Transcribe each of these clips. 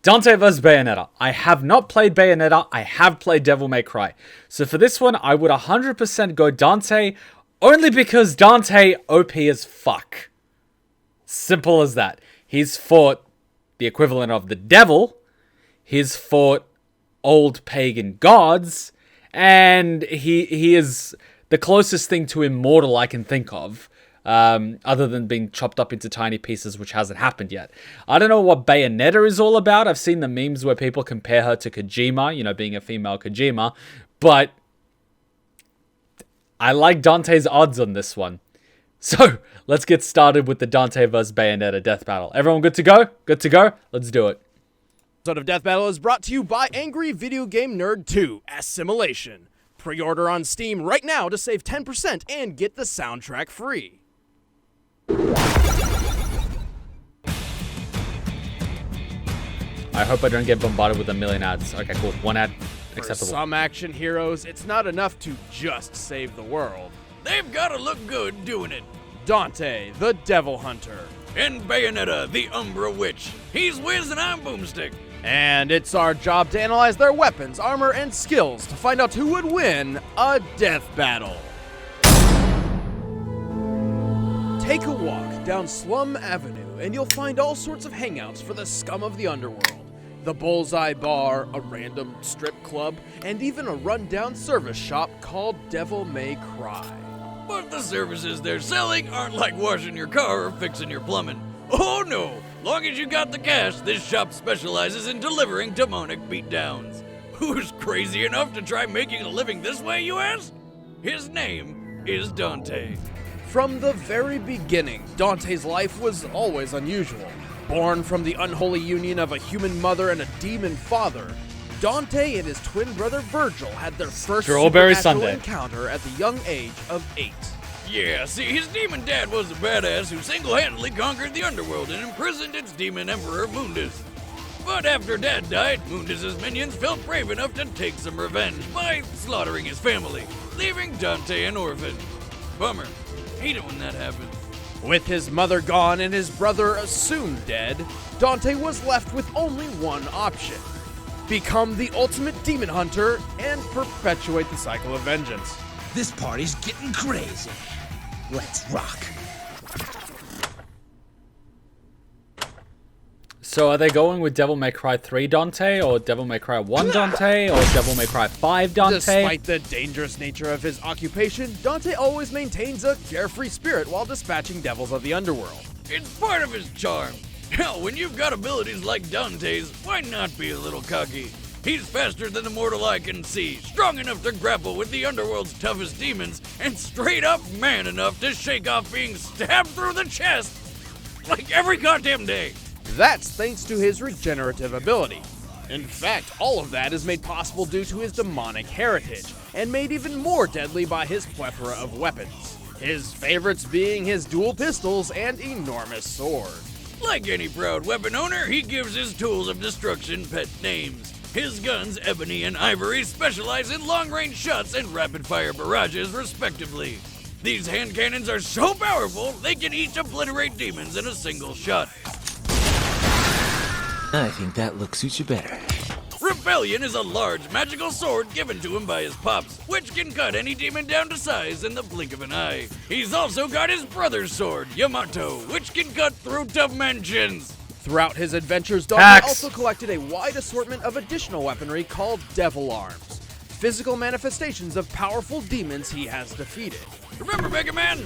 Dante vs. Bayonetta. I have not played Bayonetta, I have played Devil May Cry. So for this one, I would 100% go Dante, only because Dante OP as fuck. Simple as that. He's fought the equivalent of the devil, he's fought old pagan gods, and he is the closest thing to immortal I can think of. Other than being chopped up into tiny pieces, which hasn't happened yet. I don't know what Bayonetta is all about. I've seen the memes where people compare her to Kojima, you know, being a female Kojima, but I like Dante's odds on this one. So, let's get started with the Dante vs. Bayonetta death battle. Everyone good to go? Good to go? Let's do it. This episode of Death Battle is brought to you by Angry Video Game Nerd 2, Assimilation. Pre-order on Steam right now to save 10% and get the soundtrack free. I hope I don't get bombarded with a million ads. Okay, cool. One ad. Acceptable. For some action heroes, it's not enough to just save the world. They've gotta look good doing it. Dante, the Devil Hunter. And Bayonetta, the Umbra Witch. He's Wiz and I'm Boomstick. And it's our job to analyze their weapons, armor, and skills to find out who would win a death battle. Take a walk down Slum Avenue and you'll find all sorts of hangouts for the scum of the underworld. The Bullseye Bar, a random strip club, and even a rundown service shop called Devil May Cry. But the services they're selling aren't like washing your car or fixing your plumbing. Oh no! Long as you got the cash, this shop specializes in delivering demonic beatdowns. Who's crazy enough to try making a living this way, you ask? His name is Dante. From the very beginning, Dante's life was always unusual. Born from the unholy union of a human mother and a demon father, Dante and his twin brother Virgil had their first Strawberry supernatural Sundae encounter at the young age of 8. Yeah, see, his demon dad was a badass who single-handedly conquered the underworld and imprisoned its demon emperor, Mundus. But after Dad died, Mundus' minions felt brave enough to take some revenge by slaughtering his family, leaving Dante an orphan. Bummer. Hate it when that happens. With his mother gone and his brother soon dead, Dante was left with only one option: become the ultimate demon hunter and perpetuate the cycle of vengeance. This party's getting crazy. Let's rock. So are they going with Devil May Cry 3 Dante, or Devil May Cry 1 Dante, or Devil May Cry 5 Dante? Despite the dangerous nature of his occupation, Dante always maintains a carefree spirit while dispatching devils of the underworld. It's part of his charm. Hell, when you've got abilities like Dante's, why not be a little cocky? He's faster than the mortal eye can see, strong enough to grapple with the underworld's toughest demons, and straight up man enough to shake off being stabbed through the chest like every goddamn day. That's thanks to his regenerative ability. In fact, all of that is made possible due to his demonic heritage, and made even more deadly by his plethora of weapons. His favorites being his dual pistols and enormous sword. Like any proud weapon owner, he gives his tools of destruction pet names. His guns, Ebony and Ivory, specialize in long-range shots and rapid-fire barrages, respectively. These hand cannons are so powerful, they can each obliterate demons in a single shot. I think that look suits you better. Rebellion is a large magical sword given to him by his pops, which can cut any demon down to size in the blink of an eye. He's also got his brother's sword, Yamato, which can cut through dimensions. Throughout his adventures, Dante also collected a wide assortment of additional weaponry called Devil Arms, physical manifestations of powerful demons he has defeated. Remember Mega Man?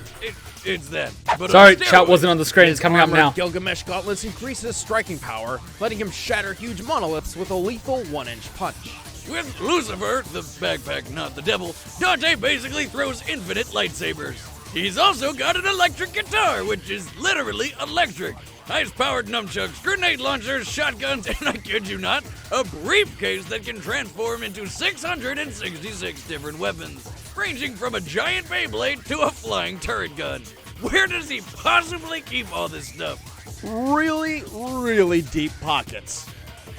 It's that. But sorry, chat wasn't on the screen. It's coming up now. Gilgamesh gauntlets increase his striking power, letting him shatter huge monoliths with a lethal 1-inch punch. With Lucifer, the backpack, not the devil, Dante basically throws infinite lightsabers. He's also got an electric guitar, which is literally electric. Ice-powered nunchucks, grenade launchers, shotguns, and I kid you not, a briefcase that can transform into 666 different weapons, ranging from a giant Beyblade to a flying turret gun. Where does he possibly keep all this stuff? Really, really deep pockets.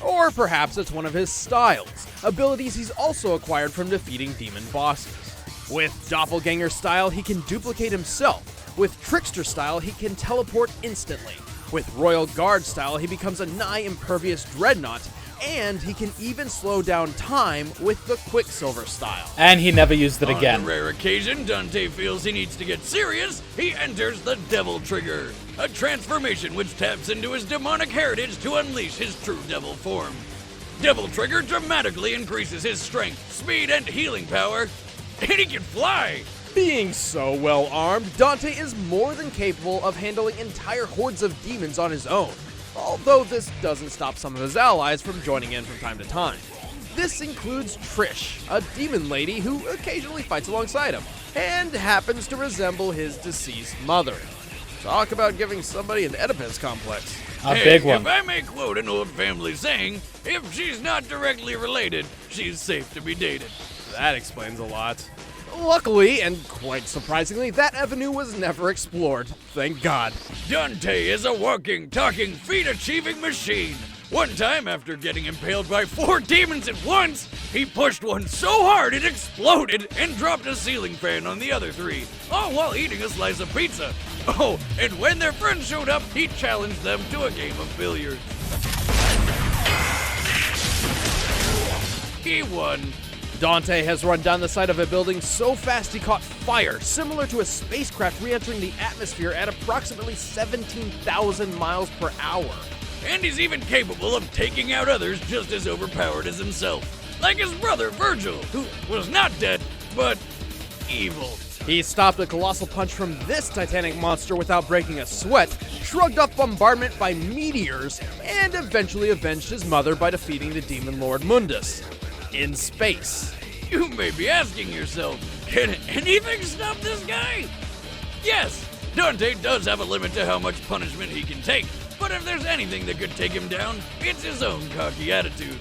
Or perhaps it's one of his styles, abilities he's also acquired from defeating demon bosses. With Doppelganger style, he can duplicate himself. With Trickster style, he can teleport instantly. With Royal Guard style, he becomes a nigh-impervious dreadnought, and he can even slow down time with the Quicksilver style. And he never used it again. On a rare occasion, Dante feels he needs to get serious. He enters the Devil Trigger, a transformation which taps into his demonic heritage to unleash his true devil form. Devil Trigger dramatically increases his strength, speed, and healing power, and he can fly! Being so well armed, Dante is more than capable of handling entire hordes of demons on his own, although this doesn't stop some of his allies from joining in from time to time. This includes Trish, a demon lady who occasionally fights alongside him, and happens to resemble his deceased mother. Talk about giving somebody an Oedipus complex. A big one. If I may quote an old family saying, if she's not directly related, she's safe to be dated. That explains a lot. Luckily, and quite surprisingly, that avenue was never explored. Thank God. Dante is a walking, talking, feat-achieving machine. One time, after getting impaled by 4 demons at once, he pushed one so hard it exploded and dropped a ceiling fan on the other 3, all while eating a slice of pizza. Oh, and when their friends showed up, he challenged them to a game of billiards. He won. Dante has run down the side of a building so fast he caught fire, similar to a spacecraft re-entering the atmosphere at approximately 17,000 miles per hour. And he's even capable of taking out others just as overpowered as himself. Like his brother Virgil, who was not dead, but evil. He stopped a colossal punch from this titanic monster without breaking a sweat, shrugged off bombardment by meteors, and eventually avenged his mother by defeating the demon lord Mundus. In space. You may be asking yourself, can anything stop this guy? Yes, Dante does have a limit to how much punishment he can take, but if there's anything that could take him down, it's his own cocky attitude.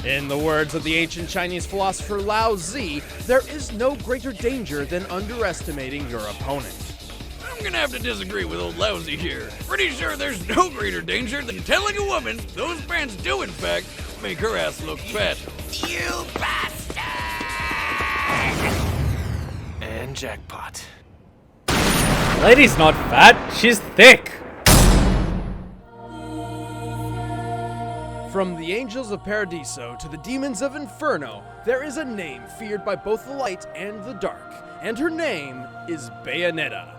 In the words of the ancient Chinese philosopher Lao Tzu, there is no greater danger than underestimating your opponent. I'm gonna have to disagree with old Lousy here. Pretty sure there's no greater danger than telling a woman those pants do in fact make her ass look fat. You bastard! And jackpot. Lady's not fat, she's thick. From the angels of Paradiso to the demons of Inferno, there is a name feared by both the light and the dark, and her name is Bayonetta.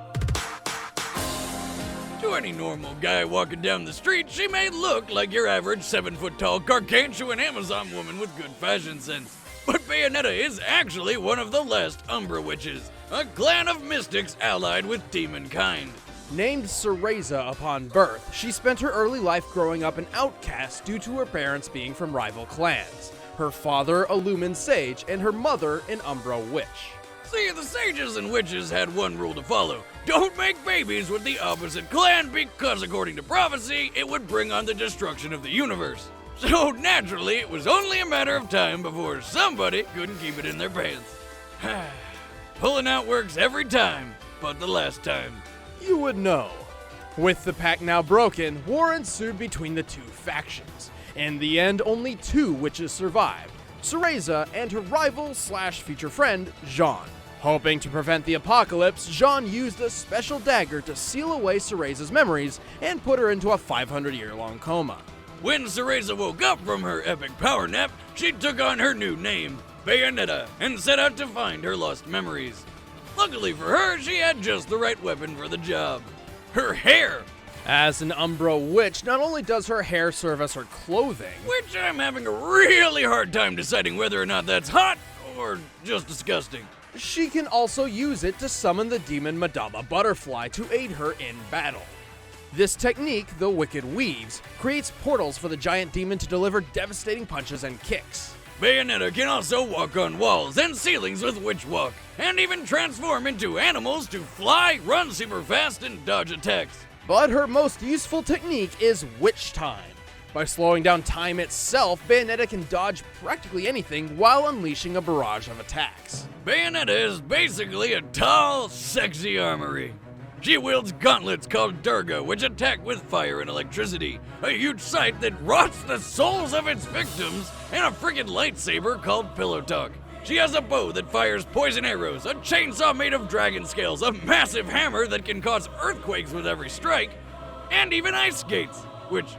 To any normal guy walking down the street, she may look like your average 7-foot-tall gargantuan Amazon woman with good fashion sense. But Bayonetta is actually one of the last Umbra Witches, a clan of mystics allied with demon kind. Named Cereza upon birth, she spent her early life growing up an outcast due to her parents being from rival clans. Her father, a Lumen Sage, and her mother, an Umbra Witch. See, the sages and witches had one rule to follow. Don't make babies with the opposite clan because, according to prophecy, it would bring on the destruction of the universe. So, naturally, it was only a matter of time before somebody couldn't keep it in their pants. Pulling out works every time, but the last time. You would know. With the pact now broken, war ensued between the two factions. In the end, only 2 witches survived, Cereza and her rival/future friend, Jean. Hoping to prevent the apocalypse, Jean used a special dagger to seal away Cereza's memories and put her into a 500-year-long coma. When Cereza woke up from her epic power nap, she took on her new name, Bayonetta, and set out to find her lost memories. Luckily for her, she had just the right weapon for the job. Her hair! As an Umbra Witch, not only does her hair serve as her clothing, Which I'm having a really hard time deciding whether or not that's hot or just disgusting. she can also use it to summon the demon Madama Butterfly to aid her in battle. This technique, the Wicked Weaves, creates portals for the giant demon to deliver devastating punches and kicks. Bayonetta can also walk on walls and ceilings with Witch Walk, and even transform into animals to fly, run super fast, and dodge attacks. But her most useful technique is Witch Time. By slowing down time itself, Bayonetta can dodge practically anything while unleashing a barrage of attacks. Bayonetta is basically a tall, sexy armory. She wields gauntlets called Durga, which attack with fire and electricity, a huge sight that rots the souls of its victims, and a friggin' lightsaber called Pillow Talk. She has a bow that fires poison arrows, a chainsaw made of dragon scales, a massive hammer that can cause earthquakes with every strike, and even ice skates, which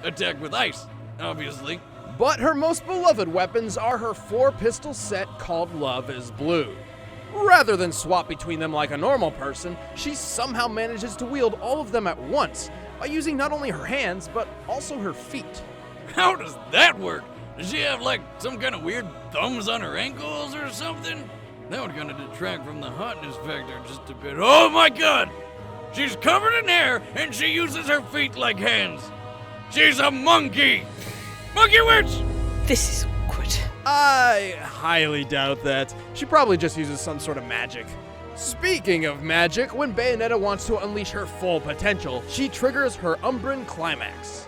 attack with ice, obviously. But her most beloved weapons are her 4-pistol set called Love is Blue. Rather than swap between them like a normal person, she somehow manages to wield all of them at once by using not only her hands, but also her feet. How does that work? Does she have like some kind of weird thumbs on her ankles or something? That would kind of detract from the hotness factor just a bit. Oh my god! She's covered in hair and she uses her feet like hands. She's a monkey! Monkey witch! This is awkward. I highly doubt that. She probably just uses some sort of magic. Speaking of magic, when Bayonetta wants to unleash her full potential, she triggers her Umbran Climax,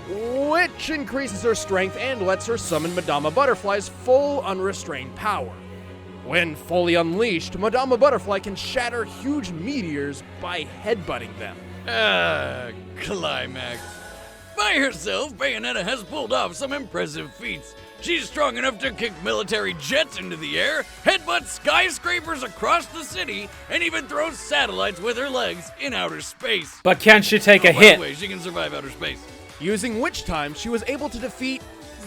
which increases her strength and lets her summon Madama Butterfly's full unrestrained power. When fully unleashed, Madama Butterfly can shatter huge meteors by headbutting them. Climax. By herself, Bayonetta has pulled off some impressive feats. She's strong enough to kick military jets into the air, headbutt skyscrapers across the city, and even throw satellites with her legs in outer space. But can she take a By hit? the way, she can survive outer space. Using which time, she was able to defeat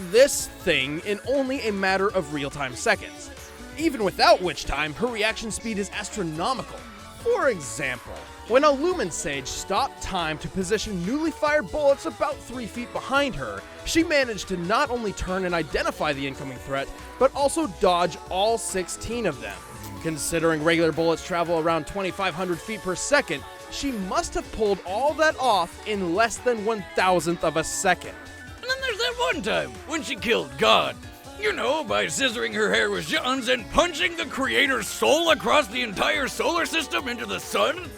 this thing in only a matter of real-time seconds. Even without which time, her reaction speed is astronomical. For example, when a Lumen Sage stopped time to position newly fired bullets about 3 feet behind her, she managed to not only turn and identify the incoming threat, but also dodge all 16 of them. Considering regular bullets travel around 2,500 feet per second, she must have pulled all that off in less than 1,000th of a second. And then there's that one time when she killed God. You know, by scissoring her hair with guns and punching the creator's soul across the entire solar system into the sun?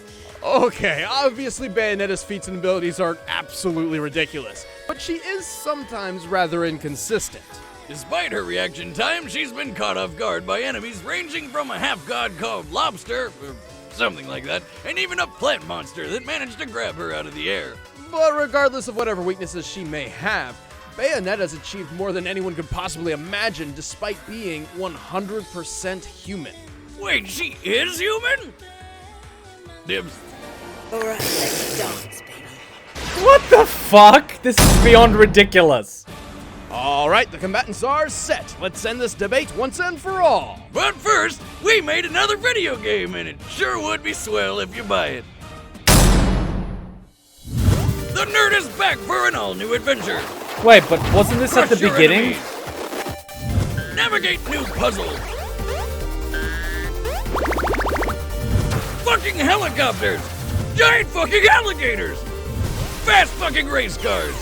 Okay, obviously Bayonetta's feats and abilities are absolutely ridiculous, but she is sometimes rather inconsistent. Despite her reaction time, she's been caught off guard by enemies ranging from a half-god called Lobster, or something like that, and even a plant monster that managed to grab her out of the air. But regardless of whatever weaknesses she may have, Bayonetta's achieved more than anyone could possibly imagine despite being 100% human. Wait, she is human? Dibs. Alright, let's dance, baby. What the fuck? This is beyond ridiculous. Alright, the combatants are set. Let's end this debate once and for all. But first, we made another video game, and it sure would be swell if you buy it. The nerd is back for an all-new adventure. Wait, but wasn't this at the Crush your beginning? enemies. Navigate new puzzles. Fucking helicopters. Giant fucking alligators. Fast fucking race cars.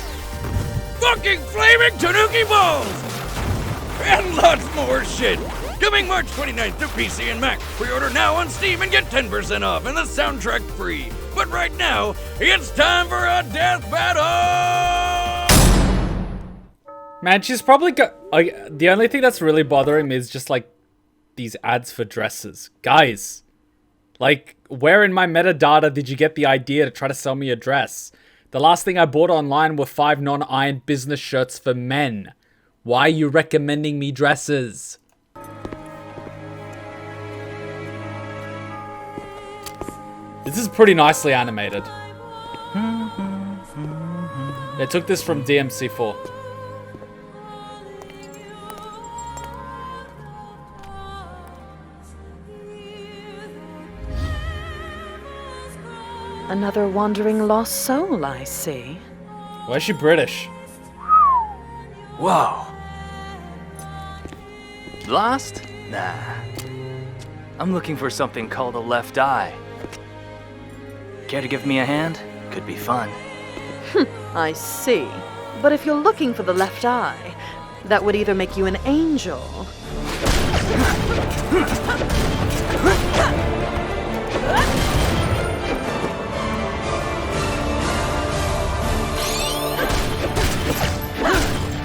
Fucking flaming tanuki balls. And lots more shit. Coming March 29th to PC and Mac. Pre-order now on Steam and get 10% off and the soundtrack free. But right now, it's time for a death battle! Man, she's probably got... the only thing that's really bothering me is just, like, these ads for dresses. Guys, like, where in my metadata did you get the idea to try to sell me a dress? The last thing I bought online were 5 non-ironed business shirts for men. Why are you recommending me dresses? This is pretty nicely animated. They took this from DMC4. Another wandering lost soul, I see. Why is she British? Whoa. Lost? Nah. I'm looking for something called a left eye. Care to give me a hand? Could be fun. I see. But if you're looking for the left eye, that would either make you an angel...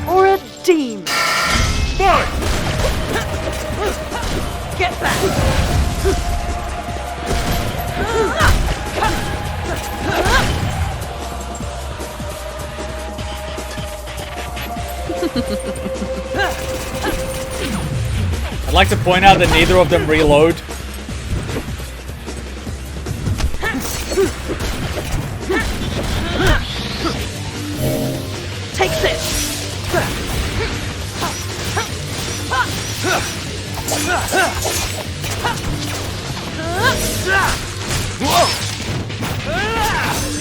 or a demon. Boy! Get back! I'd like to point out that neither of them reload.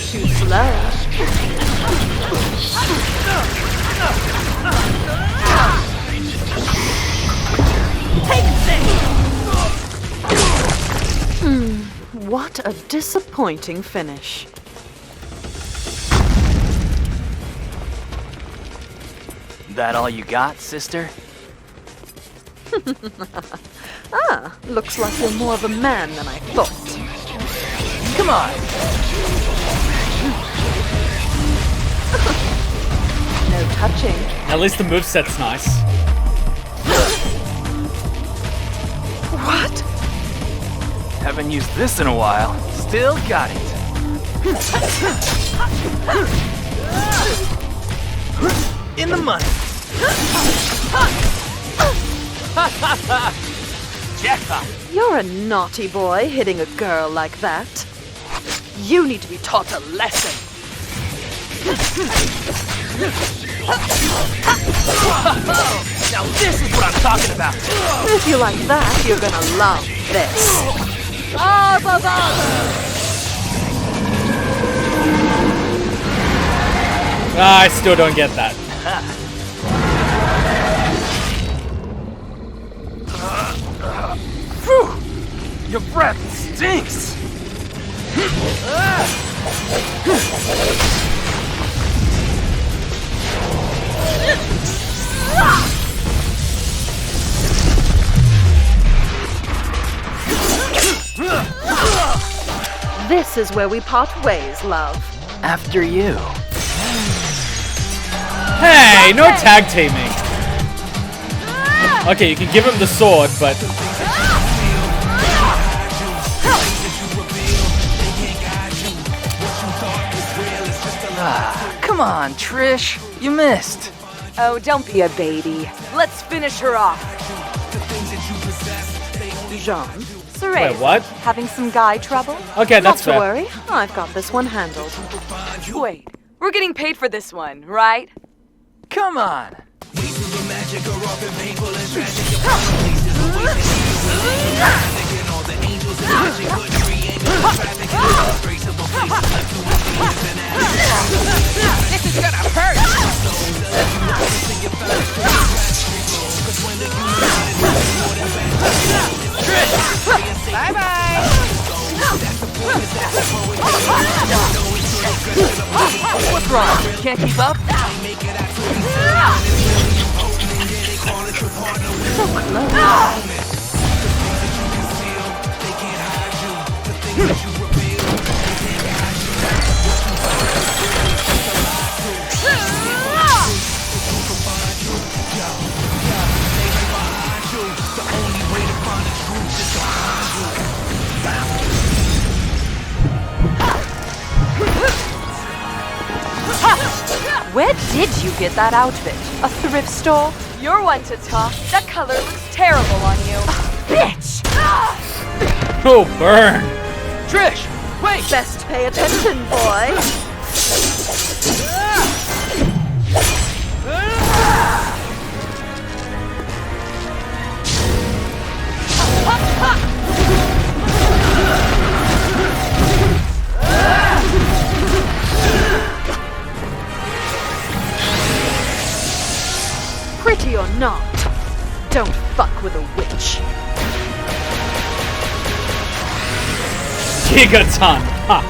Shoot slow. What a disappointing finish. That all you got, sister? Looks like you're more of a man than I thought. Come on! No touching. At least the moveset's nice. What? Haven't used this in a while. Still got it. In the money. Jackpot. You're a naughty boy hitting a girl like that. You need to be taught a lesson. Now this is what I'm talking about. If you like that, you're gonna love this. I still don't get that. Phew! Your breath stinks! This is where we part ways, love. After you. Hey, no tag teaming. Okay, you can give him the sword, but Come on, Trish. You missed. Oh, don't be a baby. Let's finish her off. Jean. Soraya, wait, what? having some guy trouble? Okay, Not that's to fair. worry, I've got this one handled. Wait, we're getting paid for this one, right? Come on. This is gonna hurt! Bye-bye! What's wrong? Can't keep up? Where did you get that outfit? A thrift store? You're one to talk. That color looks terrible on you. Bitch! Oh, burn. Trish, wait! Best pay attention, boy. Pretty or not, don't fuck with a witch. Gigaton. Ha.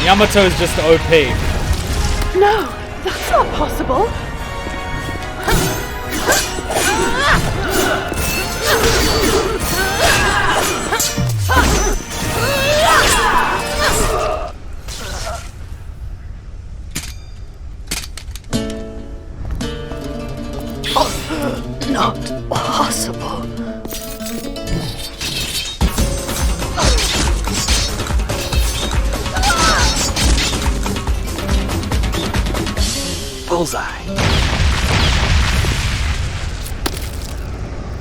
Yamato is just OP. No, that's not possible. Not possible. Bullseye.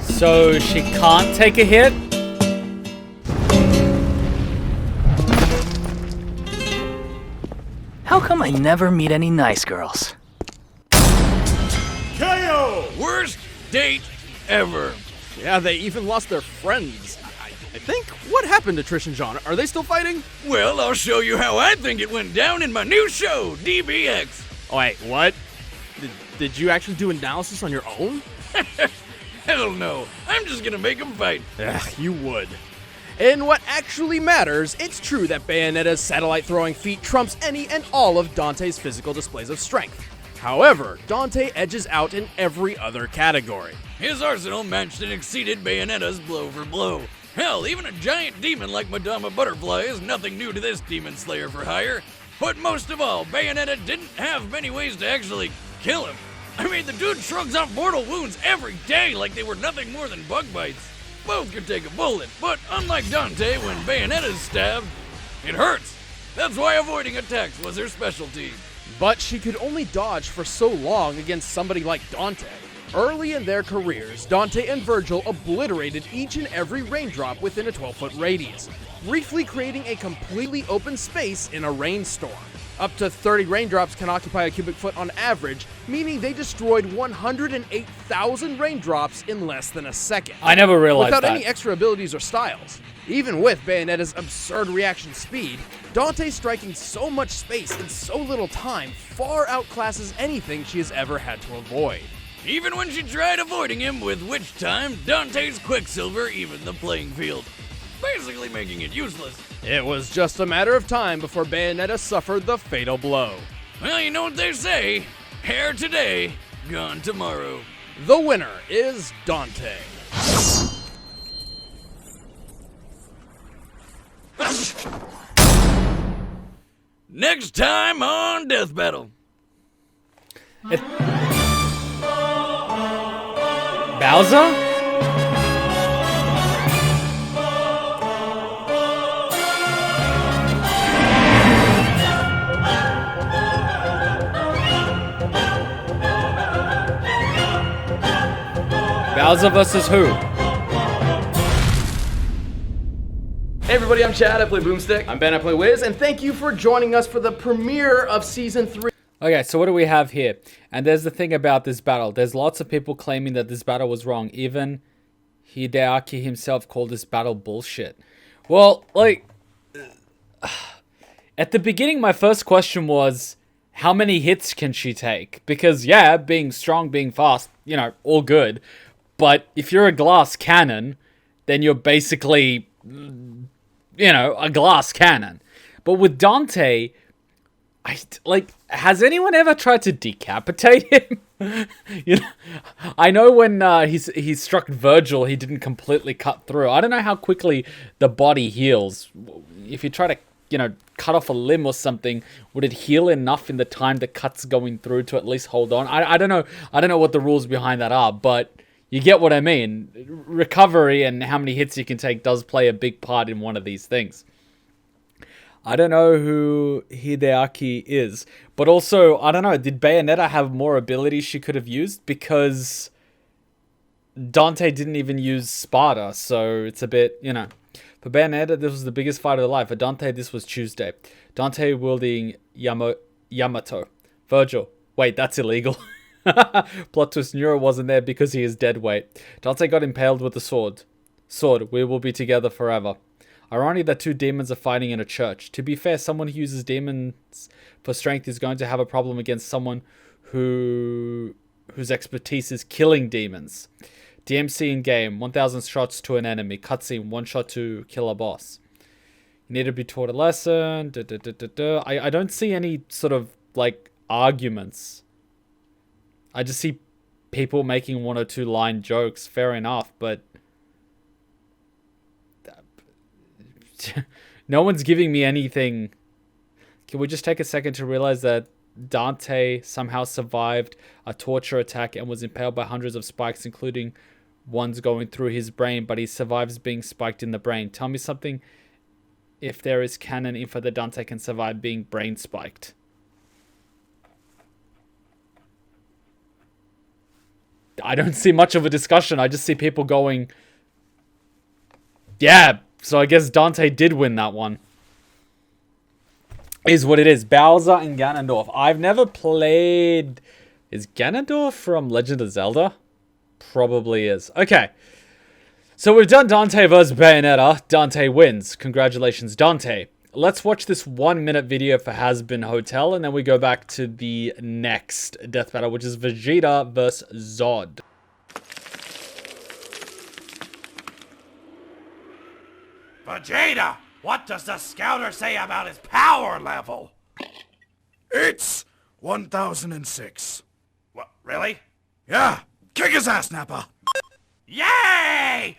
So she can't take a hit? How come I never meet any nice girls? KO! Worst date ever. Yeah, they even lost their friends. I think. What happened to Trish and John? Are they still fighting? Well, I'll show you how I think it went down in my new show, DBX. Oh, wait, what? Did you actually do analysis on your own? Hell no. I'm just gonna make them fight. Ugh, you would. In what actually matters, it's true that Bayonetta's satellite throwing feat trumps any and all of Dante's physical displays of strength. However, Dante edges out in every other category. His arsenal matched and exceeded Bayonetta's blow for blow. Hell, even a giant demon like Madama Butterfly is nothing new to this demon slayer for hire. But most of all, Bayonetta didn't have many ways to actually kill him. I mean, the dude shrugs off mortal wounds every day like they were nothing more than bug bites. Both could take a bullet, but unlike Dante, when Bayonetta's stabbed, it hurts. That's why avoiding attacks was her specialty. But she could only dodge for so long against somebody like Dante. Early in their careers, Dante and Virgil obliterated each and every raindrop within a 12-foot radius, briefly creating a completely open space in a rainstorm. Up to 30 raindrops can occupy a cubic foot on average, meaning they destroyed 108,000 raindrops in less than a second. I never realized without that. any extra abilities or styles. Even with Bayonetta's absurd reaction speed, Dante striking so much space in so little time far outclasses anything she has ever had to avoid. Even when she tried avoiding him, with which time Dante's Quicksilver evened the playing field, basically making it useless. It was just a matter of time before Bayonetta suffered the fatal blow. Well, you know what they say, hair today, gone tomorrow. The winner is Dante. Next time on Death Battle. Bowser? Bowser versus who? Hey everybody, I'm Chad, I play Boomstick. I'm Ben, I play Wiz, and thank you for joining us for the premiere of Season 3. Okay, so what do we have here? And there's the thing about this battle. There's lots of people claiming that this battle was wrong. Even Hideaki himself called this battle bullshit. Well, like, at the beginning, my first question was, how many hits can she take? Because, yeah, being strong, being fast, you know, all good. But if you're a glass cannon, then you're basically, you know, a glass cannon. But with Dante, has anyone ever tried to decapitate him? You know, I know when he struck Virgil, he didn't completely cut through. I don't know how quickly the body heals. If you try to, you know, cut off a limb or something, would it heal enough in the time the cut's going through to at least hold on? I don't know. I don't know what the rules behind that are, but you get what I mean. Recovery and how many hits you can take does play a big part in one of these things. I don't know who Hideaki is. But also, I don't know, did Bayonetta have more abilities she could have used? Because Dante didn't even use Sparta, so it's a bit, you know. For Bayonetta, this was the biggest fight of her life. For Dante, this was Tuesday. Dante wielding Yamato. Virgil. Wait, that's illegal. Plot twist, Nero wasn't there because he is dead weight. Dante got impaled with a sword. Sword, we will be together forever. Ironic that two demons are fighting in a church. To be fair, someone who uses demons for strength is going to have a problem against someone whose expertise is killing demons. DMC in game, 1000 shots to an enemy. Cutscene, 1 shot to kill a boss. You need to be taught a lesson. I don't see any sort of, like, arguments. I just see people making 1 or 2 line jokes. Fair enough, but no one's giving me anything. Can we just take a second to realize that Dante somehow survived a torture attack and was impaled by hundreds of spikes, including ones going through his brain, but he survives being spiked in the brain? Tell me something if there is canon info that Dante can survive being brain spiked. I don't see much of a discussion. I just see people going, yeah, so I guess Dante did win that one. is what it is. Bowser and Ganondorf. I've never played... Is Ganondorf from Legend of Zelda? Probably is. Okay. So we've done Dante vs. Bayonetta. Dante wins. Congratulations, Dante. Let's watch this 1-minute video for Has-Been Hotel, and then we go back to the next death battle, which is Vegeta vs. Zod. Vegeta, what does the scouter say about his power level? It's 1006. What, really? Yeah, kick his ass, Nappa. Yay!